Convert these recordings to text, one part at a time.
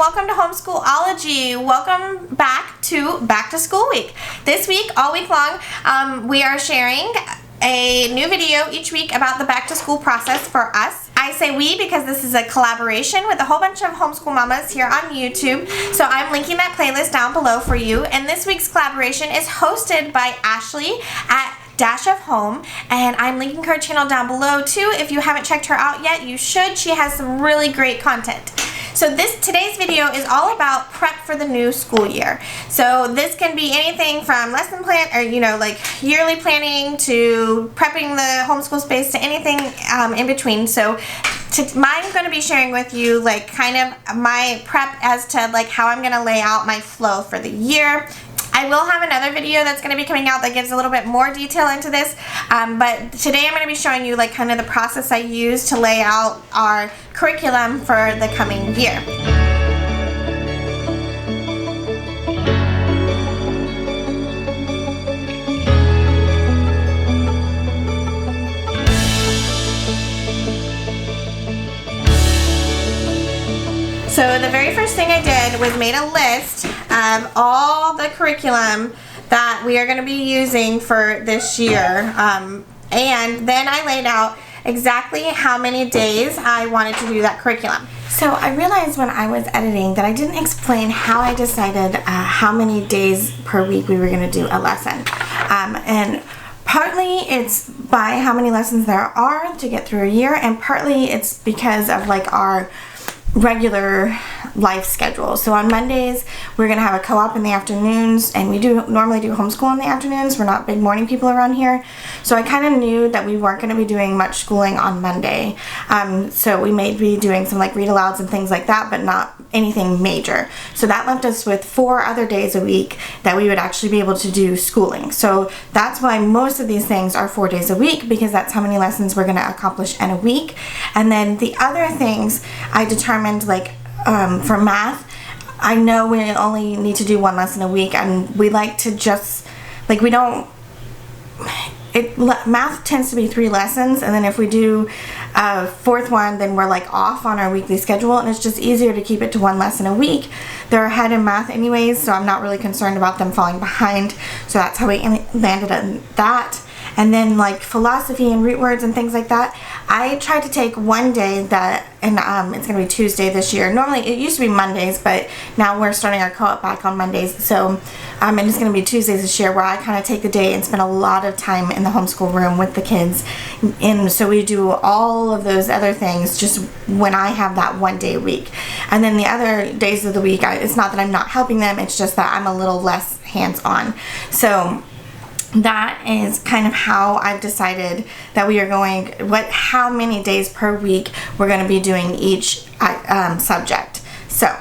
welcome to Homeschool-ology. Welcome back to school week. This week, all week long, we are sharing a new video each week about the back to school process for us. I say we because this is a collaboration with a whole bunch of homeschool mamas here on YouTube. So I'm linking that playlist down below for you. And this week's collaboration is hosted by Ashley at _of_home, and I'm linking her channel down below too. If you haven't checked her out yet, you should. She has some really great content. So today's video is all about prep for the new school year. So this can be anything from lesson plan or like yearly planning to prepping the homeschool space to anything in between. So I'm going to be sharing with you like kind of my prep as to like how I'm going to lay out my flow for the year. I will have another video that's going to be coming out that gives a little bit more detail into this, but today I'm going to be showing you like kind of the process I use to lay out our curriculum for the coming year. So the very first thing I did was made a list of all the curriculum that we are going to be using for this year, and then I laid out exactly how many days I wanted to do that curriculum. So I realized when I was editing that I didn't explain how I decided how many days per week we were going to do a lesson, and partly it's by how many lessons there are to get through a year, and partly it's because of like our regular life schedule. So on Mondays we're gonna have a co-op in the afternoons, and we normally do homeschool in the afternoons. We're not big morning people around here, so I kind of knew that we weren't going to be doing much schooling on Monday, so we may be doing some like read alouds and things like that, but not anything major. So that left us with 4 other days a week that we would actually be able to do schooling. So that's why most of these things are 4 days a week, because that's how many lessons we're going to accomplish in a week. And then the other things I determined, like for math, I know we only need to do 1 lesson a week, and we like to just like math tends to be 3 lessons, and then if we do a 4th one, then we're like off on our weekly schedule, and it's just easier to keep it to 1 lesson a week. They're ahead in math anyways, so I'm not really concerned about them falling behind. So that's how we landed on that. And then like philosophy and root words and things like that, I tried to take 1 day that, and it's going to be Tuesday this year. Normally it used to be Mondays, but now we're starting our co-op back on Mondays. So and it's going to be Tuesdays this year, where I kind of take the day and spend a lot of time in the homeschool room with the kids. And so we do all of those other things just when I have that 1 day a week. And then the other days of the week, it's not that I'm not helping them, it's just that I'm a little less hands-on. So that is kind of how I've decided that we are going, how many days per week we're going to be doing each subject. So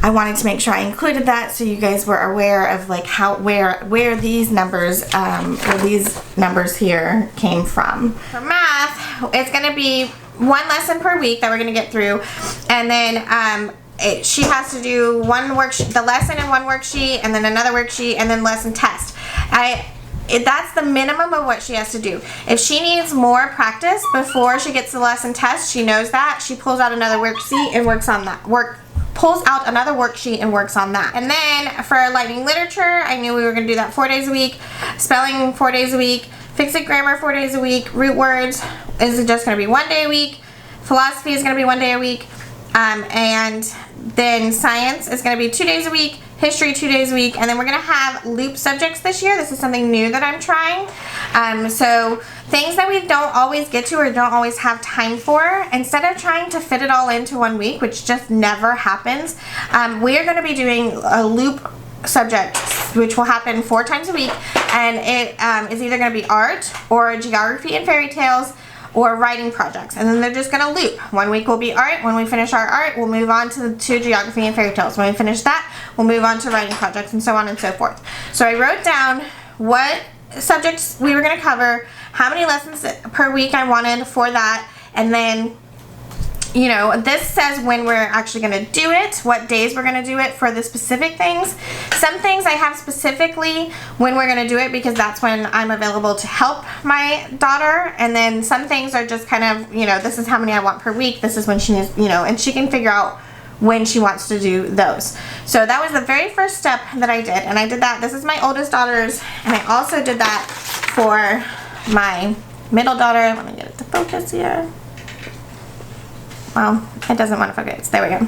I wanted to make sure I included that so you guys were aware of like where these numbers here came from. For math, it's going to be 1 lesson per week that we're going to get through, and then she has to do the lesson in 1 worksheet, and then another worksheet, and then lesson test. That's the minimum of what she has to do. If she needs more practice before she gets the lesson test, she knows that. She pulls out another worksheet and works on that. Pulls out another worksheet and works on that. And then for Lightning Literature, I knew we were going to do that 4 days a week. Spelling 4 days a week. Fix-it Grammar 4 days a week. Root words is just going to be 1 day a week. Philosophy is going to be 1 day a week. And then science is going to be 2 days a week. History 2 days a week, and then we're going to have loop subjects this year. This is something new that I'm trying. So things that we don't always get to or don't always have time for, instead of trying to fit it all into 1 week, which just never happens, we are going to be doing a loop subject, which will happen 4 times a week, and it is either going to be art or geography and fairy tales, or writing projects, and then they're just going to loop. 1 week will be art. When we finish our art, we'll move on to geography and fairy tales. When we finish that, we'll move on to writing projects, and so on and so forth. So I wrote down what subjects we were going to cover, how many lessons per week I wanted for that, and then this says when we're actually going to do it, what days we're going to do it for the specific things. Some things I have specifically when we're going to do it because that's when I'm available to help my daughter, and then some things are just kind of, this is how many I want per week, this is when she needs, and she can figure out when she wants to do those. So that was the very first step that I did, and I did that. This is my oldest daughter's, and I also did that for my middle daughter. Let me get it to focus here. Well, it doesn't want to focus. There we go.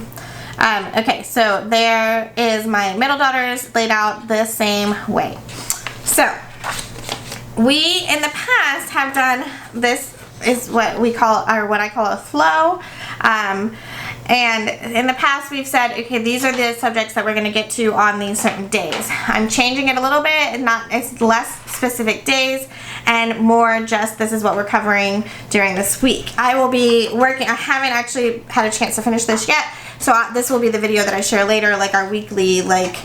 Okay, so there is my middle daughter's laid out the same way. So we in the past have done this, is what we call, or what I call a flow. And in the past we've said, okay, these are the subjects that we're going to get to on these certain days. I'm changing it a little bit, it's less specific days and more just this is what we're covering during this week. I will be working, I haven't actually had a chance to finish this yet, so this will be the video that I share later, like our weekly, like,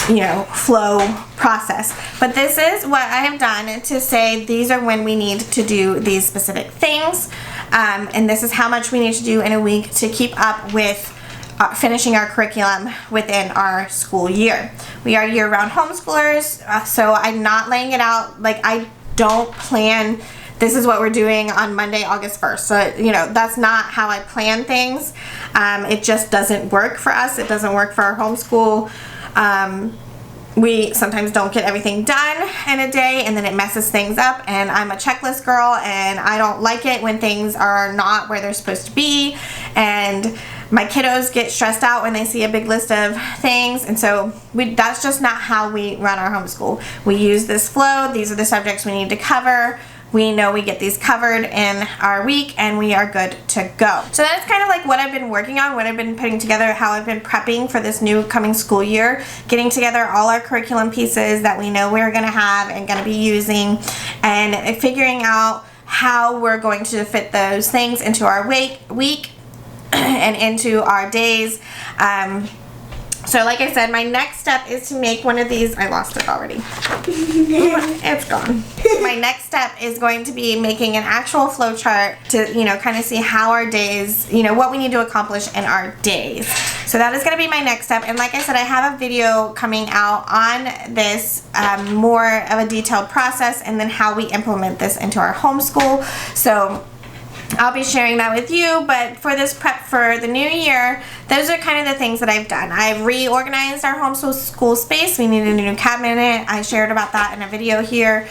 you know, flow process. But this is what I have done to say these are when we need to do these specific things, and this is how much we need to do in a week to keep up with finishing our curriculum within our school year. We are year-round homeschoolers, so I'm not laying it out like I don't plan this is what we're doing on Monday, August 1st. So, you know, that's not how I plan things. It just doesn't work for us. It doesn't work for our homeschool. We sometimes don't get everything done in a day, and then it messes things up, and I'm a checklist girl, and I don't like it when things are not where they're supposed to be, and my kiddos get stressed out when they see a big list of things, and so that's just not how we run our homeschool. We use this flow. These are the subjects we need to cover. We know we get these covered in our week and we are good to go. So that's kind of like what I've been working on, what I've been putting together, how I've been prepping for this new coming school year, getting together all our curriculum pieces that we know we're gonna have and gonna be using, and figuring out how we're going to fit those things into our week and into our days. So like I said, my next step is to make one of these. I lost it already. It's gone. My next step is going to be making an actual flow chart to, you know, kind of see how our days, you know, what we need to accomplish in our days. So that is going to be my next step. And like I said, I have a video coming out on this, more of a detailed process, and then how we implement this into our homeschool. So I'll be sharing that with you, but for this prep for the new year, those are kind of the things that I've done. I've reorganized our homeschool space. We needed a new cabinet. I shared about that in a video here.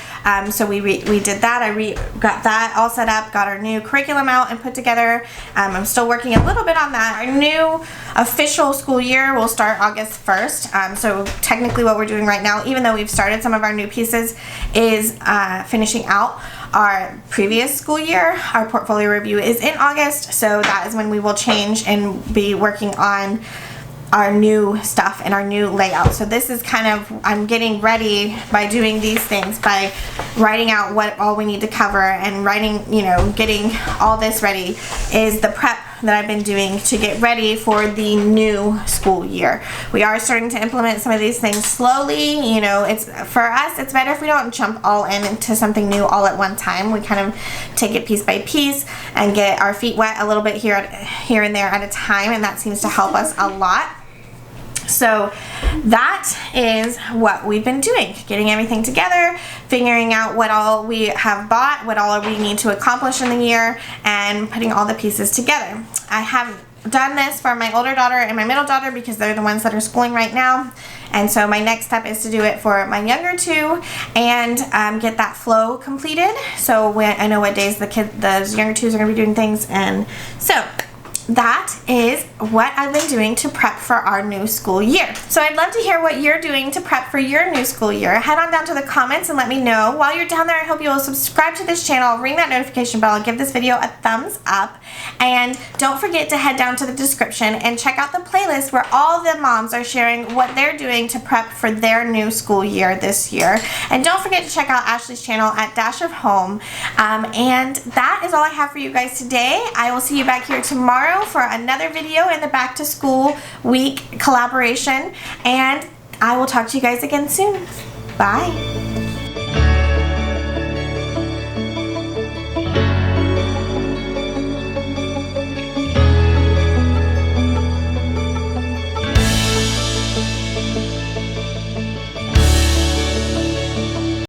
So we did that. I got that all set up, got our new curriculum out and put together. I'm still working a little bit on that. Our new official school year will start August 1st. So technically what we're doing right now, even though we've started some of our new pieces, is finishing out our previous school year. Our portfolio review is in August, so that is when we will change and be working on our new stuff and our new layout. So this is kind of, I'm getting ready by doing these things, by writing out what all we need to cover and writing, you know, getting all this ready is the prep that I've been doing to get ready for the new school year. We are starting to implement some of these things slowly. You know, it's, for us, it's better if we don't jump all into something new all at one time. We kind of take it piece by piece and get our feet wet a little bit here and there at a time, and that seems to help us a lot. So that is what we've been doing, getting everything together, figuring out what all we have bought, what all we need to accomplish in the year, and putting all the pieces together. I have done this for my older daughter and my middle daughter because they're the ones that are schooling right now, and so my next step is to do it for my younger two and get that flow completed, so when I know what days those younger twos are going to be doing things. And so that is what I've been doing to prep for our new school year. So I'd love to hear what you're doing to prep for your new school year. Head on down to the comments and let me know. While you're down there, I hope you will subscribe to this channel, ring that notification bell, give this video a thumbs up, and don't forget to head down to the description and check out the playlist where all the moms are sharing what they're doing to prep for their new school year this year. And don't forget to check out Ashley's channel at Dash of Home. And that is all I have for you guys today. I will see you back here tomorrow for another video in the back to school week collaboration, and I will talk to you guys again soon. Bye.